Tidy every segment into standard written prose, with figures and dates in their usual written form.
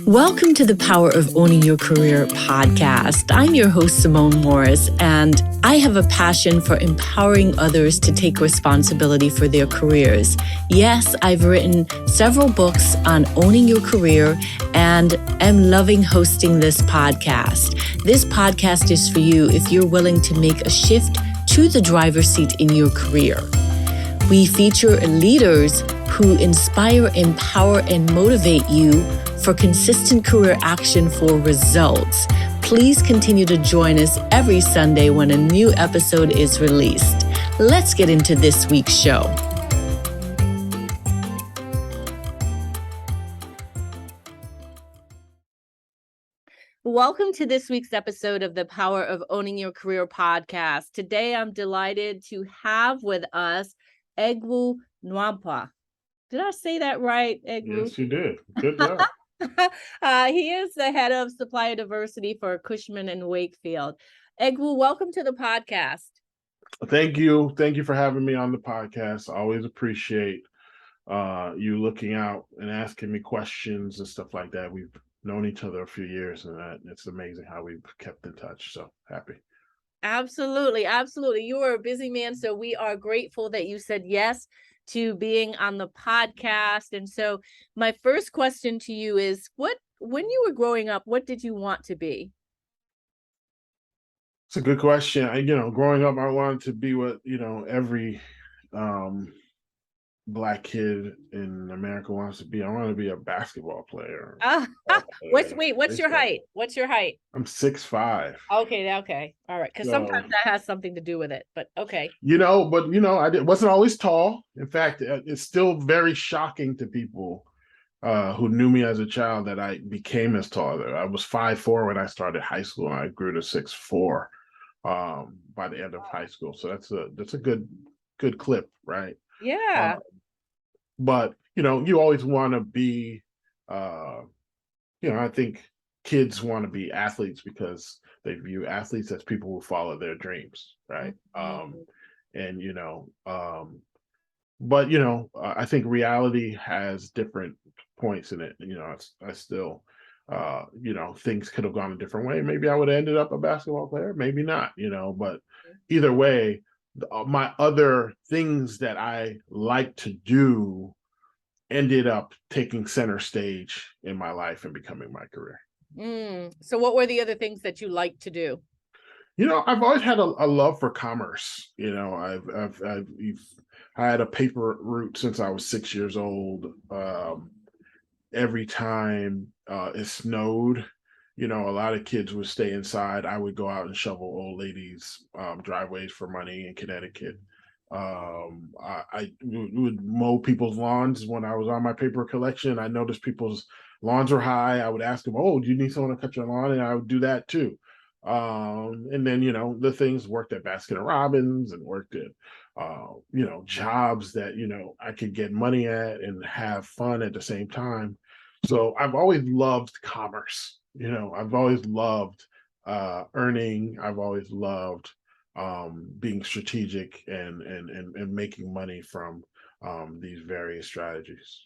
Welcome to the Power of Owning Your Career podcast. I'm your host, Simone Morris, and I have a passion for empowering others to take responsibility for their careers. Yes, I've written several books on owning your career and am loving hosting this podcast. This podcast is for you if you're willing to make a shift to the driver's seat in your career. We feature leaders who inspire, empower, and motivate you for consistent career action for results. Please continue to join us every Sunday when a new episode is released. Let's get into this week's show. Welcome to this week's episode of the Power of Owning Your Career podcast. Today, I'm delighted to have with us Egwu Nwampa. Did I say that right, Egwu? Yes, you did. Good job. He is the head of supplier diversity for Cushman and Wakefield. Egwu, welcome to the podcast. Thank you. Thank you for having me on the podcast. I always appreciate you looking out and asking me questions and stuff like that. We've known each other a few years, and it's amazing how we've kept in touch. So happy. Absolutely. Absolutely. You are a busy man, so we are grateful that you said yes to being on the podcast. And so my first question to you is, when you were growing up, what did you want to be? It's a good question. Growing up, I wanted to be what, every Black kid in America wants to be. I want to be a basketball player. What's your height? What's your height? I'm 6'5". Okay. All right. Because sometimes that has something to do with it, but okay. Wasn't always tall. In fact, it's still very shocking to people who knew me as a child that I became as tall. I was 5'4" when I started high school, and I grew to 6'4" by the end of high school. So that's a good clip, right? Yeah. But you always want to be, I think kids want to be athletes because they view athletes as people who follow their dreams, right? Mm-hmm. But I think reality has different points in it. I still, things could have gone a different way. Maybe I would have ended up a basketball player, maybe not. But either way, my other things that I like to do ended up taking center stage in my life and becoming my career. So what were the other things that you like to do? I've always had a love for commerce. I had a paper route since I was 6 years old. Every time it snowed, a lot of kids would stay inside. I would go out and shovel old ladies' driveways for money in Connecticut. I would mow people's lawns when I was on my paper collection. I noticed people's lawns were high. I would ask them, "Oh, do you need someone to cut your lawn?" And I would do that too. And then the things worked at Baskin Robbins and worked at jobs that I could get money at and have fun at the same time. So I've always loved commerce. I've always loved earning. I've always loved being strategic and making money from these various strategies.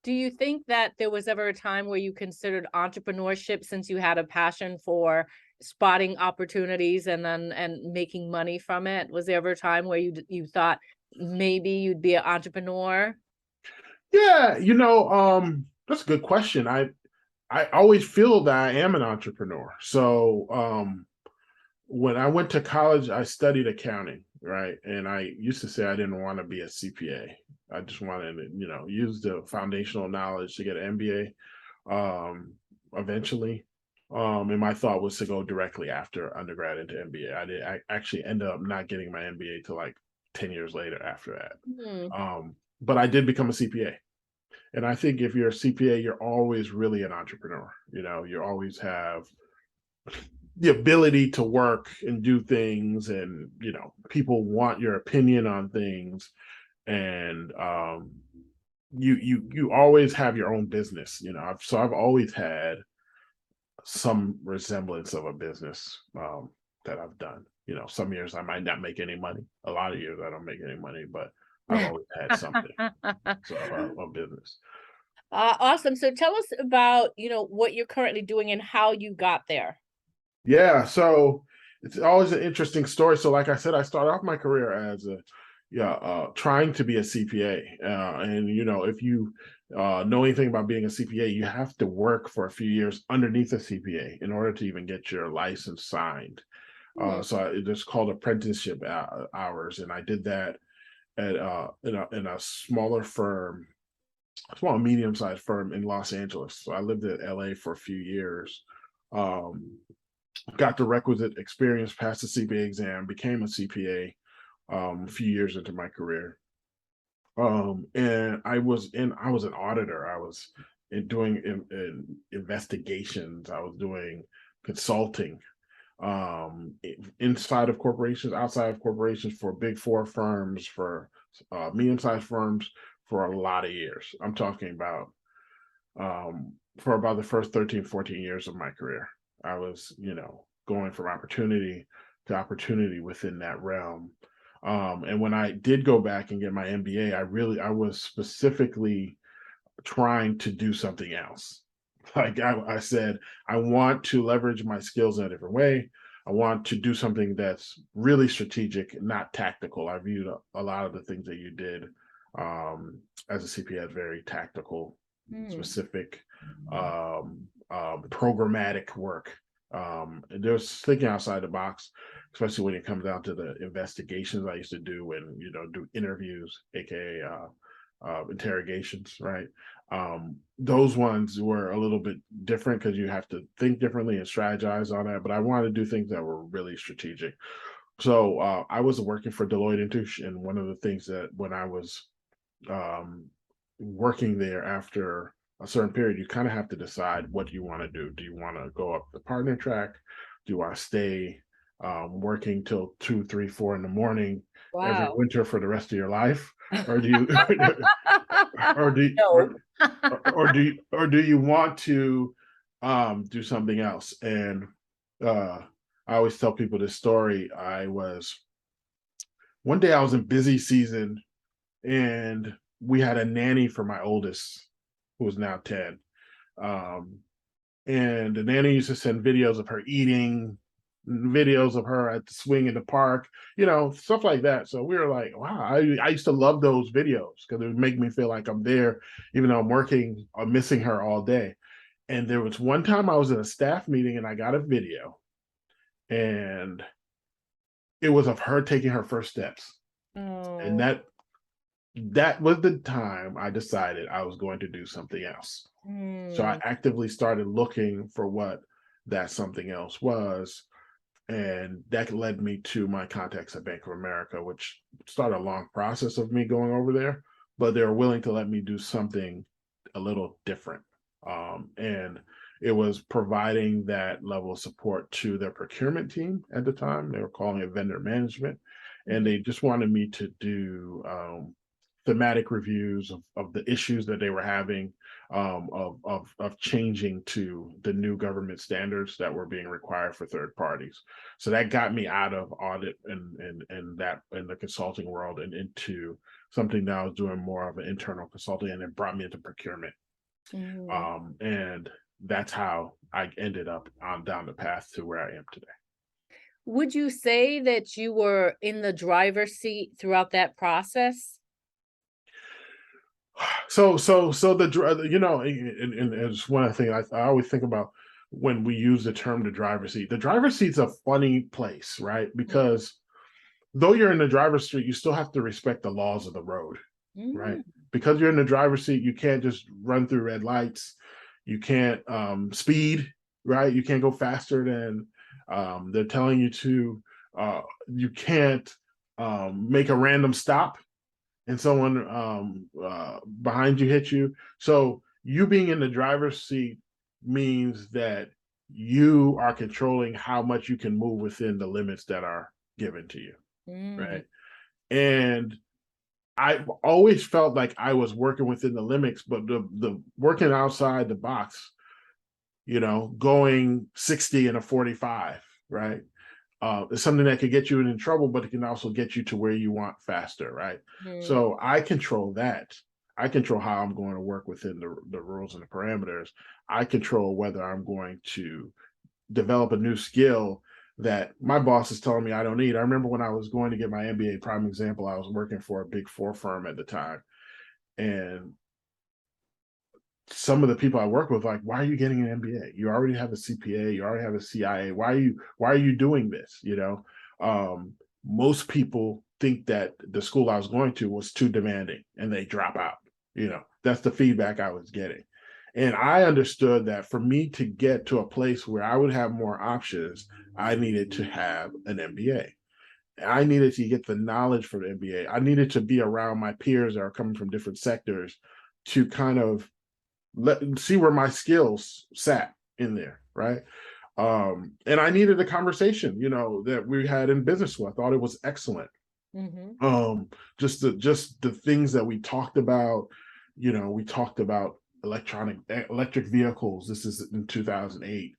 Do you think that there was ever a time where you considered entrepreneurship, since you had a passion for spotting opportunities and making money from it? Was there ever a time where you thought maybe you'd be an entrepreneur? Yeah, that's a good question. I always feel that I am an entrepreneur. So when I went to college, I studied accounting, right? And I used to say I didn't want to be a CPA. I just wanted to, use the foundational knowledge to get an MBA eventually. And my thought was to go directly after undergrad into MBA. I actually ended up not getting my MBA till like 10 years later after that. But I did become a CPA. And I think if you're a CPA, you're always really an entrepreneur. You always have the ability to work and do things, and people want your opinion on things, and you always have your own business. So I've always had some resemblance of a business that I've done. Some years I might not make any money. A lot of years I don't make any money, but I've always had something. So a business. Awesome. So tell us about, what you're currently doing and how you got there. Yeah, so it's always an interesting story. So, like I said, I started off my career as trying to be a CPA, and if you know anything about being a CPA, you have to work for a few years underneath a CPA in order to even get your license signed. Hmm. It's called apprenticeship hours, and I did that at in a smaller firm, small medium-sized firm in Los Angeles. So I lived in LA for a few years. Um, got the requisite experience, passed the CPA exam, became a CPA a few years into my career. And I was an auditor. I was doing investigations. I was doing consulting inside of corporations, outside of corporations, for big four firms, for medium-sized firms, for a lot of years. I'm talking about for about the first 13, 14 years of my career. I was, going from opportunity to opportunity within that realm. And when I did go back and get my MBA, I was specifically trying to do something else. Like I said, I want to leverage my skills in a different way. I want to do something that's really strategic, not tactical. I viewed a lot of the things that you did as a CPA as very tactical, specific, programmatic work. And there's thinking outside the box, especially when it comes down to the investigations I used to do and do interviews, aka interrogations, right? Those ones were a little bit different because you have to think differently and strategize on that. But I wanted to do things that were really strategic. So I was working for Deloitte and Touche, and one of the things that when I was working there after a certain period, you kind of have to decide what you want to do. Do you want to go up the partner track? Do you want to stay working till 2, 3, 4 in the morning every Wow. winter for the rest of your life, or do you, or do, No. or do you want to do something else? And I always tell people this story. One day I was in busy season, and we had a nanny for my oldest, who is now 10. Um, and the nanny used to send videos of her eating, videos of her at the swing in the park, stuff like that. So we were like, wow, I used to love those videos because it would make me feel like I'm there, even though I'm working or missing her all day. And there was one time I was in a staff meeting and I got a video, and it was of her taking her first steps. And Oh. that was the time I decided I was going to do something else. So I Hmm. actively started looking for what that something else was. And that led me to my contacts at Bank of America, which started a long process of me going over there, but they were willing to let me do something a little different. And it was providing that level of support to their procurement team at the time. They were calling it vendor management. And they just wanted me to do thematic reviews of the issues that they were having, of changing to the new government standards that were being required for third parties. So that got me out of audit and that in the consulting world and into something that I was doing more of an internal consulting, and it brought me into procurement. Hmm. And that's how I ended up on down the path to where I am today. Would you say that you were in the driver's seat throughout that process? So and it's one of the things I always think about when we use the term the driver's seat. The driver's seat's a funny place, right? Because though you're in the driver's seat, you still have to respect the laws of the road, right? Mm. Because you're in the driver's seat, you can't just run through red lights. You can't speed, right? You can't go faster than they're telling you to. You can't make a random stop and someone behind you hit you. So you being in the driver's seat means that you are controlling how much you can move within the limits that are given to you, Mm. right? And I always felt like I was working within the limits, but the working outside the box, going 60 and a 45, right? It's something that could get you in trouble, but it can also get you to where you want faster, right? Mm. So I control that. I control how I'm going to work within the rules and the parameters. I control whether I'm going to develop a new skill that my boss is telling me I don't need. I remember when I was going to get my MBA, prime example, I was working for a big four firm at the time. And some of the people I work with, like, why are you getting an MBA? You already have a CPA, you already have a CIA. Why are you doing this? Most people think that the school I was going to was too demanding and they drop out. That's the feedback I was getting. And I understood that for me to get to a place where I would have more options, I needed to have an MBA. I needed to get the knowledge for the MBA. I needed to be around my peers that are coming from different sectors to kind of see where my skills sat in there, right? And I needed a conversation, that we had in business school. I thought it was excellent. Mm-hmm. Just the things that we talked about. We talked about electric vehicles. This is in 2008.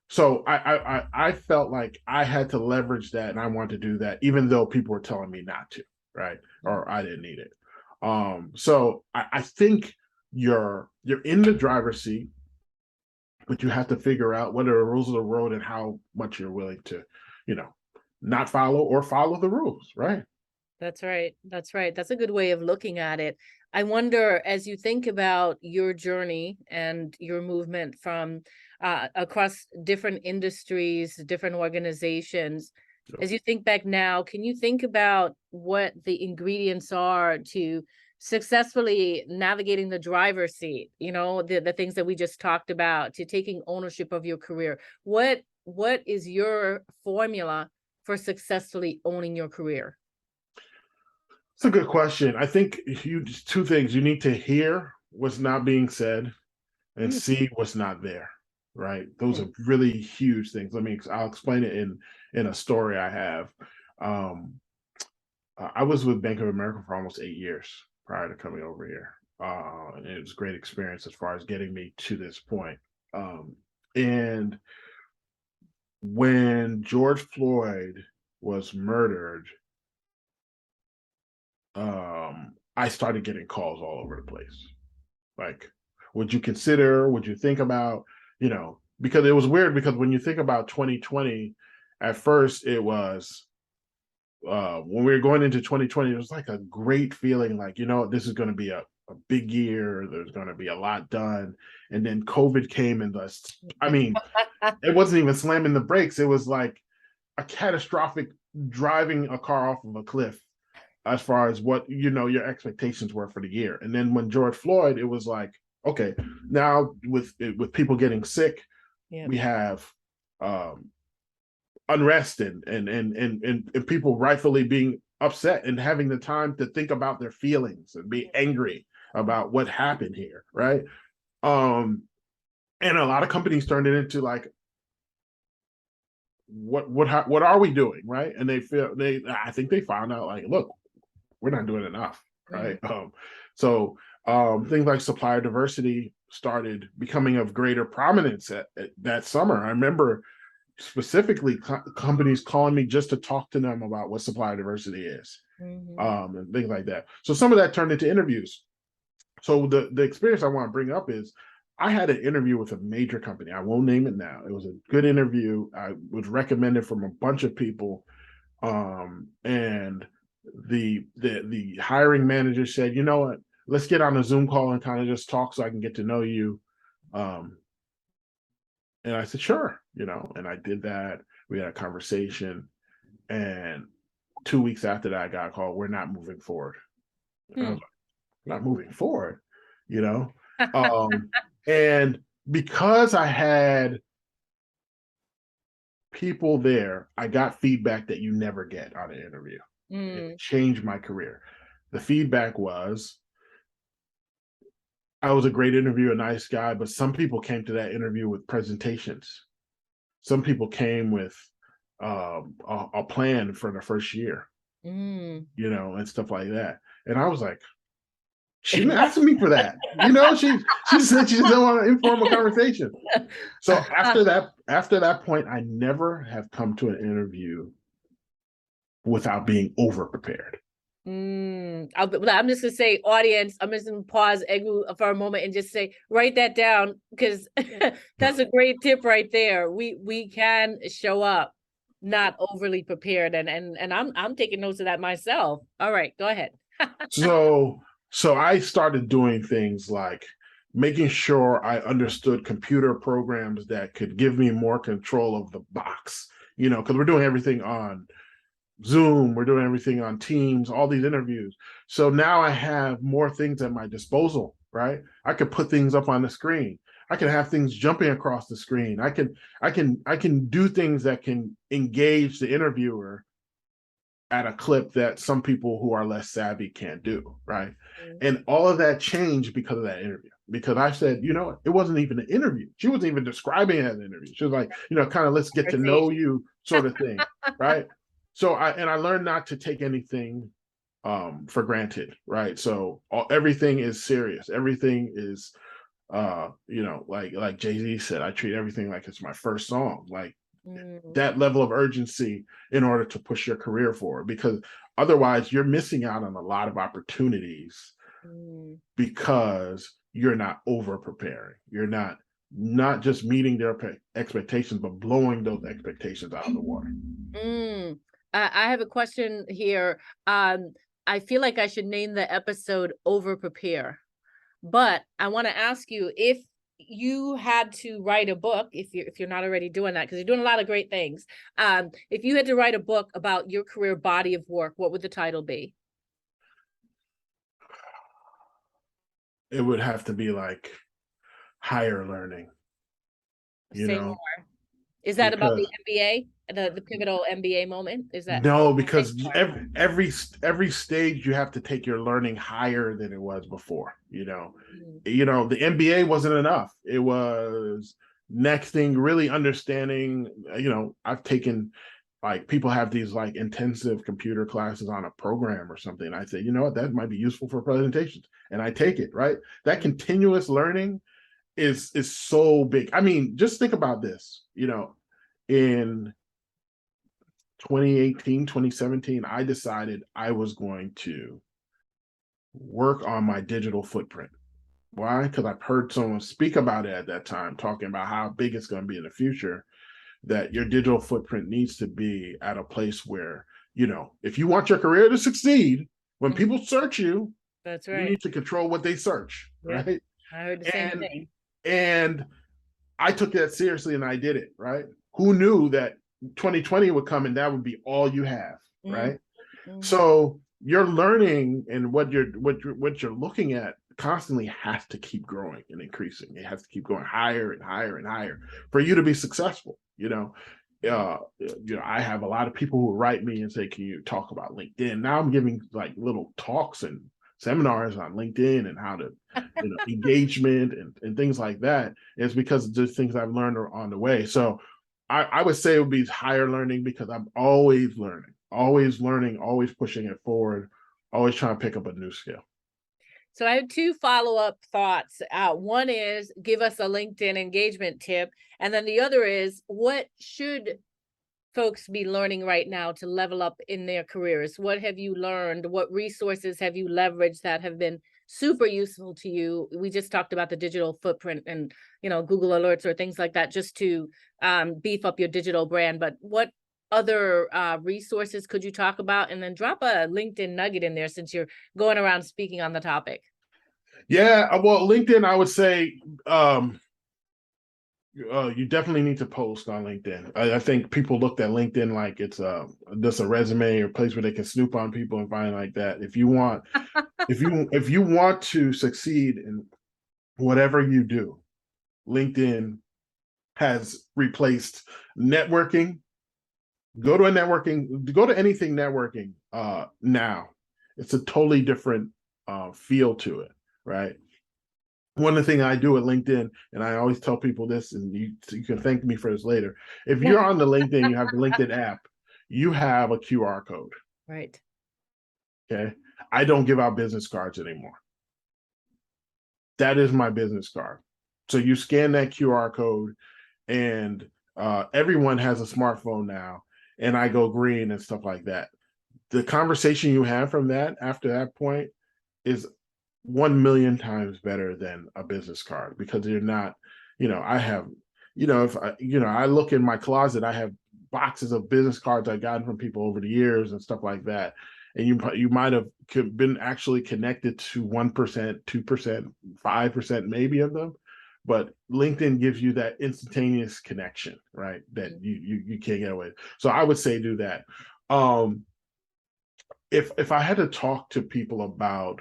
So I felt like I had to leverage that, and I wanted to do that, even though people were telling me not to, right? Or I didn't need it. So I think you're in the driver's seat, but you have to figure out what are the rules of the road and how much you're willing to, not follow or follow the rules, right? That's right. That's right. That's a good way of looking at it. I wonder, as you think about your journey and your movement from across different industries, different organizations, So, as you think back now, can you think about what the ingredients are to successfully navigating the driver's seat? The things that we just talked about, to taking ownership of your career. What is your formula for successfully owning your career? it's a good question. I think two things: you need to hear what's not being said and Mm, see what's not there. Right? Those mm, are really huge things. I'll explain it in a story I have. Um, I was with Bank of America for almost 8 years prior to coming over here. And it was a great experience as far as getting me to this point. And when George Floyd was murdered, I started getting calls all over the place. Like, would you think about, because it was weird, because when you think about 2020, at first it was, when we were going into 2020, it was like a great feeling, like, this is going to be a big year. There's going to be a lot done. And then COVID came, and it wasn't even slamming the brakes. It was like a catastrophic driving a car off of a cliff as far as what your expectations were for the year. And then when George Floyd, it was like, okay, now with people getting sick, yeah. we have unrest and people rightfully being upset and having the time to think about their feelings and be angry about what happened here, right? And a lot of companies turned it into like, what are we doing, right? And I think they found out, like, look, we're not doing enough, Mm, right? So things like supplier diversity started becoming of greater prominence at that summer. I remember specifically companies calling me just to talk to them about what supplier diversity is, mhm. and things like that. So some of that turned into interviews. So the experience I want to bring up is, I had an interview with a major company. I won't name it now. It was a good interview. I was recommended from a bunch of people, and the hiring manager said, you know what, let's get on a Zoom call and kind of just talk so I can get to know you. Um, and I said, sure, and I did that. We had a conversation, and 2 weeks after that, I got a call. We're not moving forward. And I Hmm. was like, not moving forward, you know? Um, and because I had people there, I got feedback that you never get on an interview. It Mm, changed my career. The feedback was, I was a great interview, a nice guy, but some people came to that interview with presentations. Some people came with a plan for the first year, mm. and stuff like that. And I was like, She didn't ask me for that. You know, she said she just didn't want an informal conversation. So after that point, I never have come to an interview without being over prepared. I'm just gonna say, audience, I'm just gonna pause Egu for a moment and just say, write that down, because that's a great tip right there. We can show up not overly prepared, and I'm taking notes of that myself. All right, go ahead. So I started doing things like making sure I understood computer programs that could give me more control of the box, because we're doing everything on Zoom, we're doing everything on Teams, all these interviews. So now I have more things at my disposal, right? I could put things up on the screen. I can have things jumping across the screen. I can do things that can engage the interviewer at a clip that some people who are less savvy can't do, right? And all of that changed because of that interview. Because I said, it wasn't even an interview. She wasn't even describing it as an interview. She was like, kind of let's get to know you sort of thing, right? So I learned not to take anything for granted, right? So everything is serious. Everything is, like Jay-Z said, I treat everything like it's my first song. Like that level of urgency in order to push your career forward, because otherwise you're missing out on a lot of opportunities because you're not over preparing. You're not just meeting their expectations, but blowing those expectations out of the water. I have a question here. I feel like I should name the episode Over Prepare, but I want to ask you, if you had to write a book, if you're not already doing that, because you're doing a lot of great things. If you had to write a book about your career body of work, what would the title be? It would have to be like higher learning. Say more. Is that about the MBA, the pivotal MBA moment? Is that? No, because every stage you have to take your learning higher than it was before. The MBA wasn't enough. It was next thing, really understanding. I've taken, like, people have these like intensive computer classes on a program or something. I say, what, that might be useful for presentations, and I take it. Right, that continuous learning is so big. I mean, just think about this. In 2018, 2017, I decided I was going to work on my digital footprint. Why? Because I've heard someone speak about it at that time, talking about how big it's going to be in the future, that your digital footprint needs to be at a place where, if you want your career to succeed, when people search you, that's right, you need to control what they search, right? I heard the same thing. And I took that seriously and I did it, right? Who knew that 2020 would come and that would be all you have, right? So your learning and what you're looking at constantly has to keep growing and increasing. It has to keep going higher and higher and higher for you to be successful. I have a lot of people who write me and say, "Can you talk about LinkedIn?" Now I'm giving like little talks and seminars on LinkedIn and how to, engagement and things like that. It's because of just things I've learned on the way. So I would say it would be higher learning, because I'm always learning, always pushing it forward, always trying to pick up a new skill. So I have two follow-up thoughts. One is, give us a LinkedIn engagement tip. And then the other is, what should folks be learning right now to level up in their careers? What have you learned? What resources have you leveraged that have been super useful to you? We just talked about the digital footprint and, Google Alerts or things like that, just to beef up your digital brand. But what other resources could you talk about? And then drop a LinkedIn nugget in there, since you're going around speaking on the topic. Yeah, well, LinkedIn, I would say you definitely need to post on LinkedIn. I think people looked at LinkedIn like it's just a resume or place where they can snoop on people and find like that. If you want to succeed in whatever you do, LinkedIn has replaced networking. Go to anything networking now. It's a totally different feel to it, right? One of the things I do at LinkedIn, and I always tell people this, and you can thank me for this later. If you're on the LinkedIn, you have the LinkedIn app, you have a QR code. Right. Okay. I don't give out business cards anymore. that is my business card. So you scan that QR code, and everyone has a smartphone now, and I go green and stuff like that. The conversation you have from that after that point is 1 million times better than a business card, because you're not, I have, if I look in my closet, I have boxes of business cards I've gotten from people over the years and stuff like that. And you might have been actually connected to 1%, 2%, 5% maybe of them, but LinkedIn gives you that instantaneous connection, right? That you can't get away. So I would say do that. If I had to talk to people about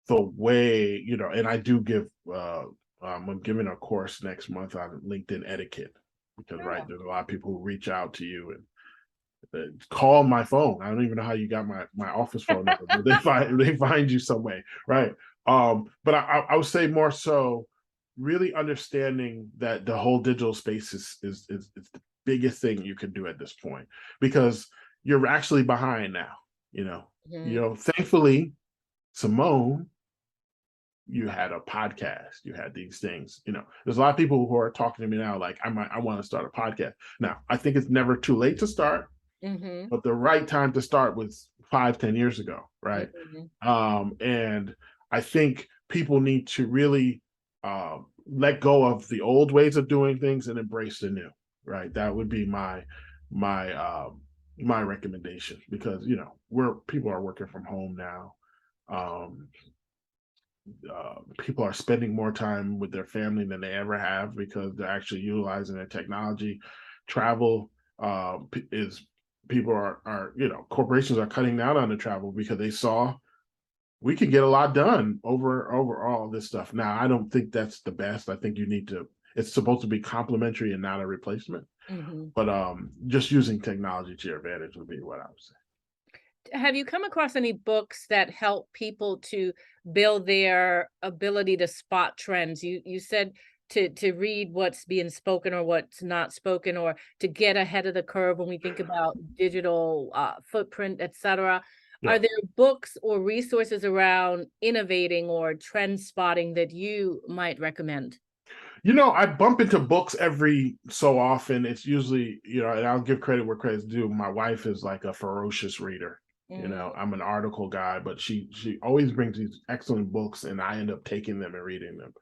the way, and I do give, I'm giving a course next month on LinkedIn etiquette, because right, there's a lot of people who reach out to you and call my phone. I don't even know how you got my office phone number, but they find you some way, right? But I would say more so really understanding that the whole digital space is the biggest thing you can do at this point, because you're actually behind now. Thankfully, Simone, you had a podcast, you had these things. There's a lot of people who are talking to me now like, I want to start a podcast. Now, I think it's never too late to start. But the right time to start was 5-10 years ago, right? And I think people need to really let go of the old ways of doing things and embrace the new, right? That would be my recommendation, because people are working from home now. People are spending more time with their family than they ever have, because they're actually utilizing their technology. Travel is people are corporations are cutting down on the travel, because they saw we can get a lot done over all this stuff. Now, I don't think that's the best. I think it's supposed to be complementary and not a replacement. But just using technology to your advantage would be what I would say. Have you come across any books that help people to build their ability to spot trends? You said to read what's being spoken or what's not spoken, or to get ahead of the curve when we think about digital footprint, etc. Yeah. Are there books or resources around innovating or trend spotting that you might recommend? I bump into books every so often. It's usually, and I'll give credit where credit's due. My wife is like a ferocious reader. I'm an article guy, but she always brings these excellent books, and I end up taking them and reading them.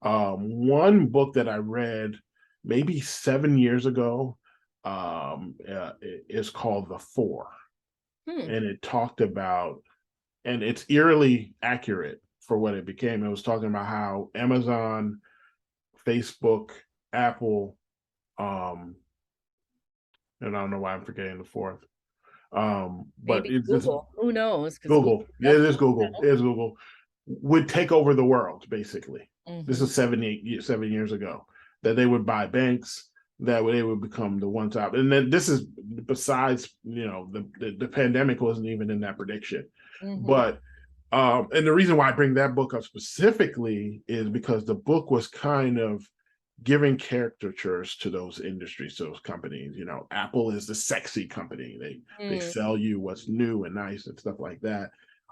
One book that I read maybe 7 years ago is called The Four. And it talked about, and it's eerily accurate for what it became. It was talking about how Amazon, Facebook, Apple, and I don't know why I'm forgetting the fourth. But Maybe Google. Who knows? Google. Yeah, it is Google. It is Google. Would take over the world, basically. This is 7 years ago, that they would buy banks, that they would become the one top. And then this is besides, the pandemic wasn't even in that prediction. But and the reason why I bring that book up specifically is because the book was kind of giving caricatures to those industries, to those companies. Apple is the sexy company. They sell you what's new and nice and stuff like that.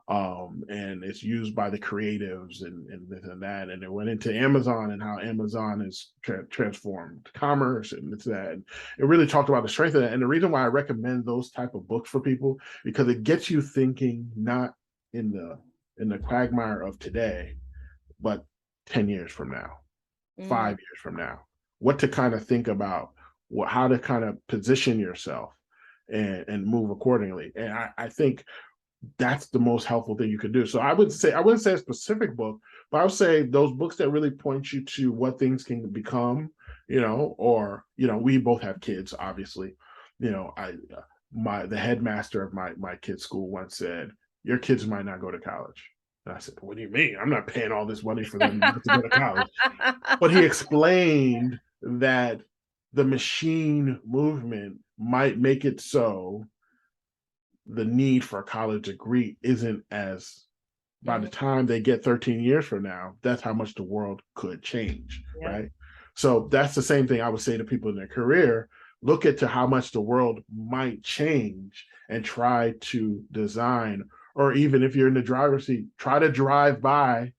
And it's used by the creatives and this and that. And it went into Amazon and how Amazon is transformed commerce and it's that. And it really talked about the strength of that. And the reason why I recommend those type of books for people, because it gets you thinking not in the quagmire of today, but 10 years from now, 5 years from now, what to kind of think about, how to kind of position yourself and move accordingly. And I think that's the most helpful thing you could do. So I wouldn't say a specific book, but I would say those books that really point you to what things can become, or, we both have kids, obviously. The headmaster of my kid's school once said, your kids might not go to college. And I said, what do you mean? I'm not paying all this money for them not to go to college. But he explained that the machine movement might make it so the need for a college degree isn't as, by the time they get 13 years from now, that's how much the world could change, right? So that's the same thing I would say to people in their career. Look at how much the world might change and try to design, or even if you're in the driver's seat, try to drive by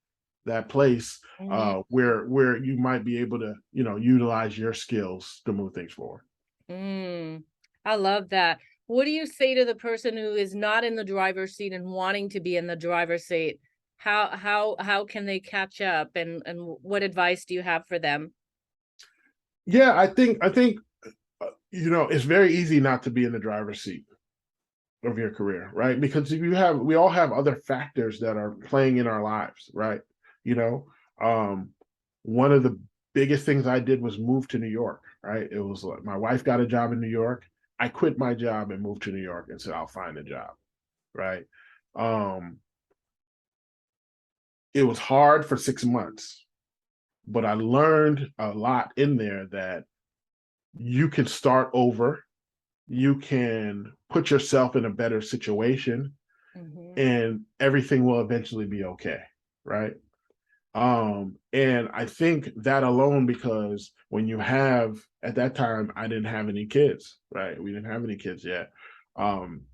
that place Mhm. where you might be able to, utilize your skills to move things forward. I love that. What do you say to the person who is not in the driver's seat and wanting to be in the driver's seat? How can they catch up, and what advice do you have for them? Yeah, I think it's very easy not to be in the driver's seat of your career, right? Because we all have other factors that are playing in our lives, right? You know, um, one of the biggest things I did was move to New York, right? It was like my wife got a job in New York. I quit my job and moved to New York and said, I'll find a job, right? Um, it was hard for 6 months, but I learned a lot in there that you can start over, you can put yourself in a better situation, Mhm. and everything will eventually be okay, right? And I think that alone, because when you have, at that time, I didn't have any kids, right? We didn't have any kids yet. Um,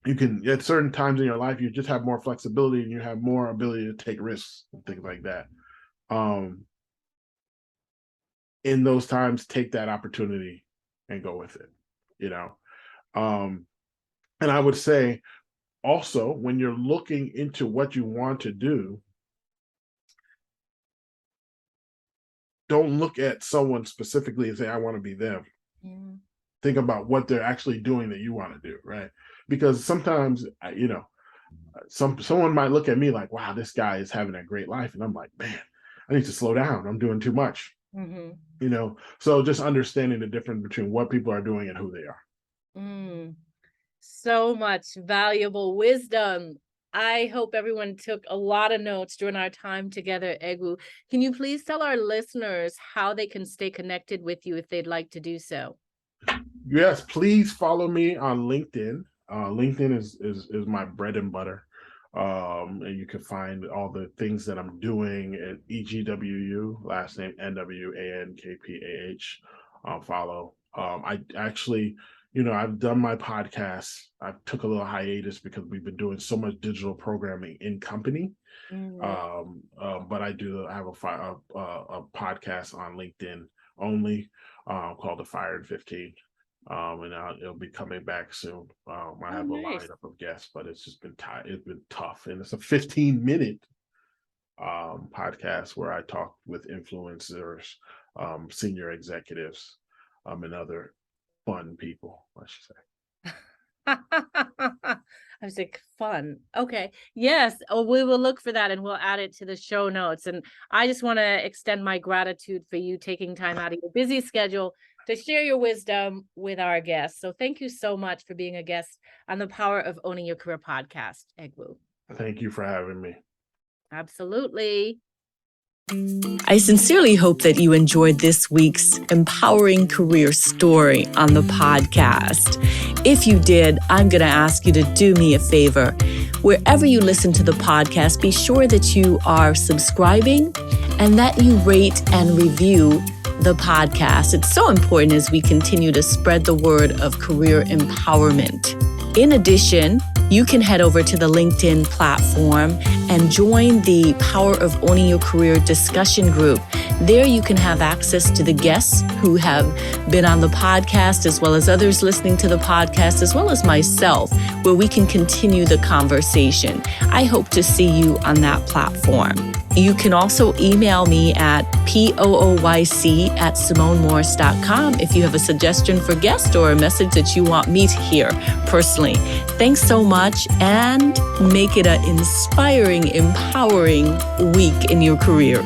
you can, at certain times in your life, you just have more flexibility and you have more ability to take risks and things like that. Um, in those times, take that opportunity and go with it, you know? Um, and I would say also, when you're looking into what you want to do, don't look at someone specifically and say, I want to be them. Yeah. Think about what they're actually doing that you want to do, right? Because sometimes, someone might look at me like, wow, this guy is having a great life. And I'm like, man, I need to slow down. I'm doing too much, Mhm. So just understanding the difference between what people are doing and who they are. Mm. So much valuable wisdom. I hope everyone took a lot of notes during our time together, Egwu. Can you please tell our listeners how they can stay connected with you if they'd like to do so? Yes, please follow me on LinkedIn. LinkedIn is my bread and butter. And you can find all the things that I'm doing at EGWU, last name NWANKPAH. Follow. I actually, I've done my podcast. I took a little hiatus because we've been doing so much digital programming in company. Mhm. But I have a podcast on LinkedIn only, called The Fire in 15. And it'll be coming back soon. I Oh, have a nice. lineup of guests, but it's just been it's been tough, and it's a 15-minute podcast where I talk with influencers, senior executives, and other fun people, I should say. I was like, fun. Okay. Yes. Oh, we will look for that and we'll add it to the show notes. And I just want to extend my gratitude for you taking time out of your busy schedule to share your wisdom with our guests. So thank you so much for being a guest on the Power of Owning Your Career podcast, Egwu. Thank you for having me. Absolutely. I sincerely hope that you enjoyed this week's empowering career story on the podcast. If you did, I'm going to ask you to do me a favor. Wherever you listen to the podcast, be sure that you are subscribing and that you rate and review the podcast. It's so important as we continue to spread the word of career empowerment. In addition, you can head over to the LinkedIn platform and join the Power of Owning Your Career discussion group. There you can have access to the guests who have been on the podcast, as well as others listening to the podcast, as well as myself, where we can continue the conversation. I hope to see you on that platform. You can also email me at pooyc@simonemorris.com if you have a suggestion for guest or a message that you want me to hear personally. Thanks so much, and make it an inspiring, empowering week in your career.